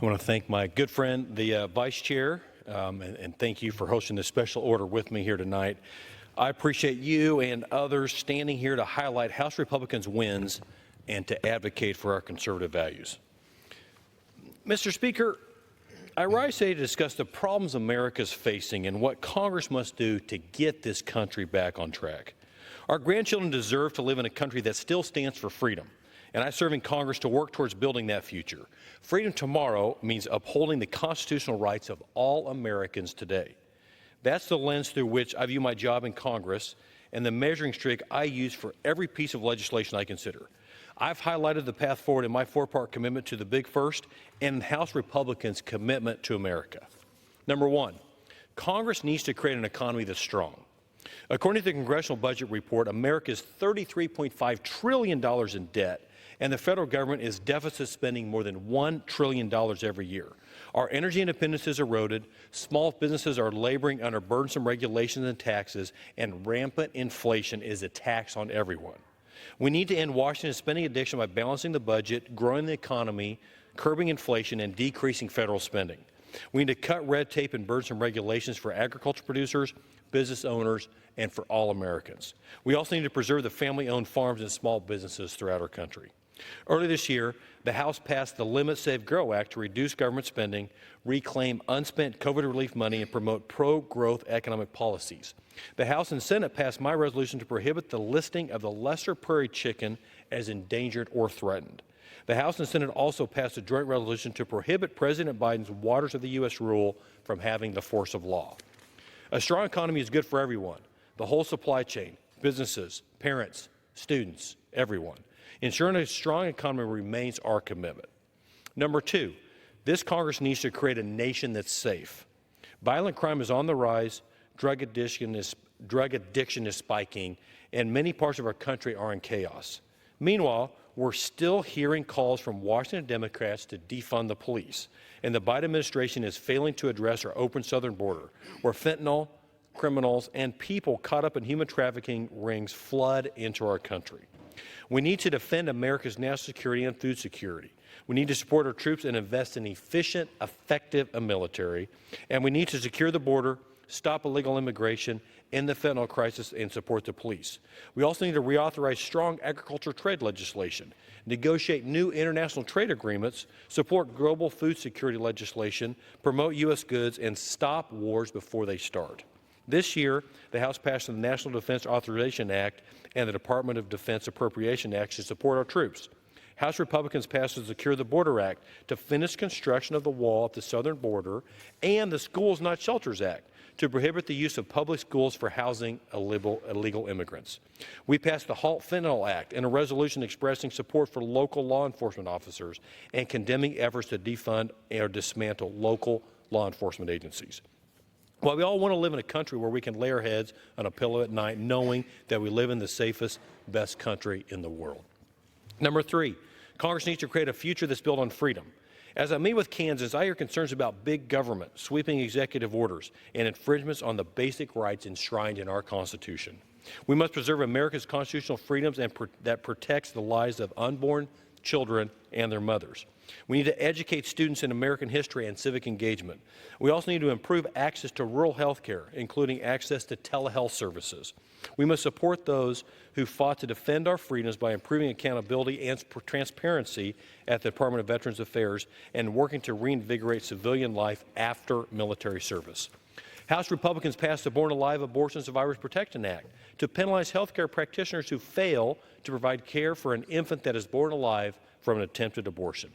I want to thank my good friend, the Vice Chair, and thank you for hosting this special order with me here tonight. I appreciate you and others standing here to highlight House Republicans' wins and to advocate for our conservative values. Mr. Speaker, I rise today to discuss the problems America is facing and what Congress must do to get this country back on track. Our grandchildren deserve to live in a country that still stands for freedom, and I serve in Congress to work towards building that future. Freedom tomorrow means upholding the constitutional rights of all Americans today. That's the lens through which I view my job in Congress and the measuring stick I use for every piece of legislation I consider. I've highlighted the path forward in my four-part commitment to the big first and House Republicans' commitment to America. Number one, Congress needs to create an economy that's strong. According to the Congressional Budget Report, America is $33.5 trillion in debt, and the federal government is deficit spending more than $1 trillion every year. Our energy independence is eroded, small businesses are laboring under burdensome regulations and taxes, and rampant inflation is a tax on everyone. We need to end Washington's spending addiction by balancing the budget, growing the economy, curbing inflation, and decreasing federal spending. We need to cut red tape and burdensome regulations for agriculture producers, business owners, and for all Americans. We also need to preserve the family-owned farms and small businesses throughout our country. Earlier this year, the House passed the Limit, Save, Grow Act to reduce government spending, reclaim unspent COVID relief money, and promote pro-growth economic policies. The House and Senate passed my resolution to prohibit the listing of the lesser prairie chicken as endangered or threatened. The House and Senate also passed a joint resolution to prohibit President Biden's Waters of the U.S. rule from having the force of law. A strong economy is good for everyone, the whole supply chain, businesses, parents, students, everyone. Ensuring a strong economy remains our commitment. Number two, this Congress needs to create a nation that's safe. Violent crime is on the rise, drug addiction is spiking, and many parts of our country are in chaos. Meanwhile, we're still hearing calls from Washington Democrats to defund the police, and the Biden administration is failing to address our open southern border, where fentanyl, criminals, and people caught up in human trafficking rings flood into our country. We need to defend America's national security and food security. We need to support our troops and invest in efficient, effective military. And we need to secure the border, stop illegal immigration, end the fentanyl crisis, and support the police. We also need to reauthorize strong agriculture trade legislation, negotiate new international trade agreements, support global food security legislation, promote U.S. goods, and stop wars before they start. This year, the House passed the National Defense Authorization Act and the Department of Defense Appropriation Act to support our troops. House Republicans passed the Secure the Border Act to finish construction of the wall at the southern border, and the Schools Not Shelters Act to prohibit the use of public schools for housing illegal immigrants. We passed the Halt Fentanyl Act and a resolution expressing support for local law enforcement officers and condemning efforts to defund or dismantle local law enforcement agencies. While we all want to live in a country where we can lay our heads on a pillow at night knowing that we live in the safest, best country in the world. Number three, Congress needs to create a future that's built on freedom. As I meet with Kansans, I hear concerns about big government, sweeping executive orders, and infringements on the basic rights enshrined in our Constitution. We must preserve America's constitutional freedoms and that protects the lives of unborn children and their mothers. We need to educate students in American history and civic engagement. We also need to improve access to rural health care, including access to telehealth services. We must support those who fought to defend our freedoms by improving accountability and transparency at the Department of Veterans Affairs and working to reinvigorate civilian life after military service. House Republicans passed the Born Alive Abortion Survivors Protection Act to penalize health care practitioners who fail to provide care for an infant that is born alive from an attempted abortion.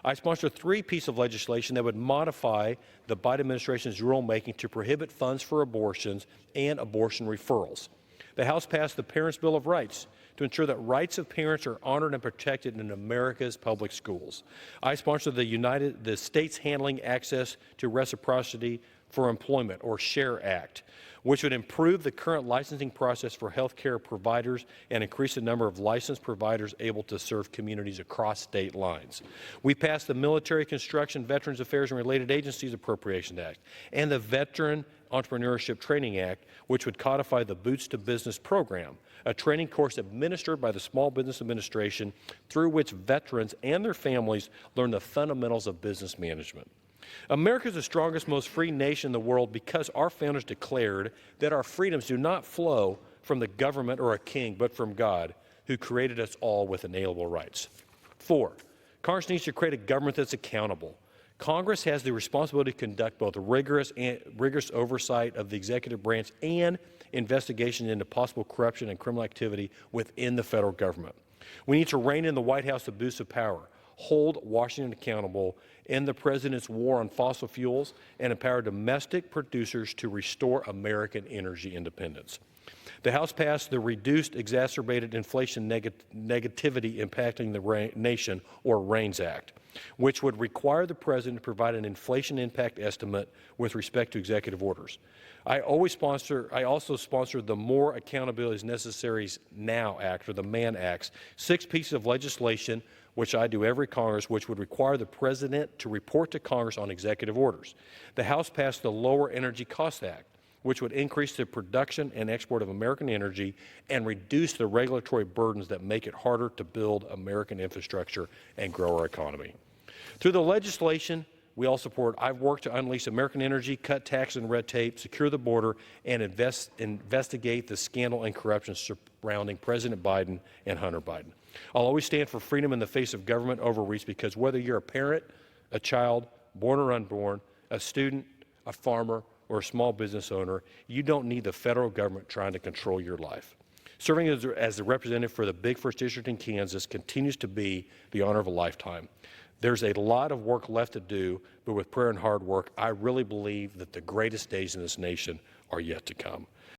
I sponsored 3 pieces of legislation that would modify the Biden administration's rulemaking to prohibit funds for abortions and abortion referrals. The House passed the Parents' Bill of Rights to ensure that rights of parents are honored and protected in America's public schools. I sponsored the States Handling Access to Reciprocity for Employment, or SHARE Act, which would improve the current licensing process for health care providers and increase the number of licensed providers able to serve communities across state lines. We passed the Military Construction, Veterans Affairs, and Related Agencies Appropriation Act and the Veteran Entrepreneurship Training Act, which would codify the Boots to Business program, a training course administered by the Small Business Administration through which veterans and their families learn the fundamentals of business management. America is the strongest, most free nation in the world because our founders declared that our freedoms do not flow from the government or a king, but from God, who created us all with inalienable rights. 4, Congress needs to create a government that's accountable. Congress has the responsibility to conduct both rigorous oversight of the executive branch and investigation into possible corruption and criminal activity within the federal government. We need to rein in the White House abuse of power, hold Washington accountable, end the president's war on fossil fuels, and empower domestic producers to restore American energy independence. The House passed the Reduced Exacerbated Inflation Negativity Impacting the Nation, or RAINS Act, which would require the president to provide an inflation impact estimate with respect to executive orders. I also sponsor the More Accountability is Necessary Now Act, or the MAN Acts, 6 pieces of legislation, which I do every Congress, which would require the president to report to Congress on executive orders. The House passed the Lower Energy Cost Act, which would increase the production and export of American energy and reduce the regulatory burdens that make it harder to build American infrastructure and grow our economy. Through the legislation we all support, I've worked to unleash American energy, cut tax and red tape, secure the border, and investigate the scandal and corruption surrounding President Biden and Hunter Biden. I'll always stand for freedom in the face of government overreach, because whether you're a parent, a child, born or unborn, a student, a farmer, or a small business owner, you don't need the federal government trying to control your life. Serving as the representative for the Big First District in Kansas continues to be the honor of a lifetime. There's a lot of work left to do, but with prayer and hard work, I really believe that the greatest days in this nation are yet to come.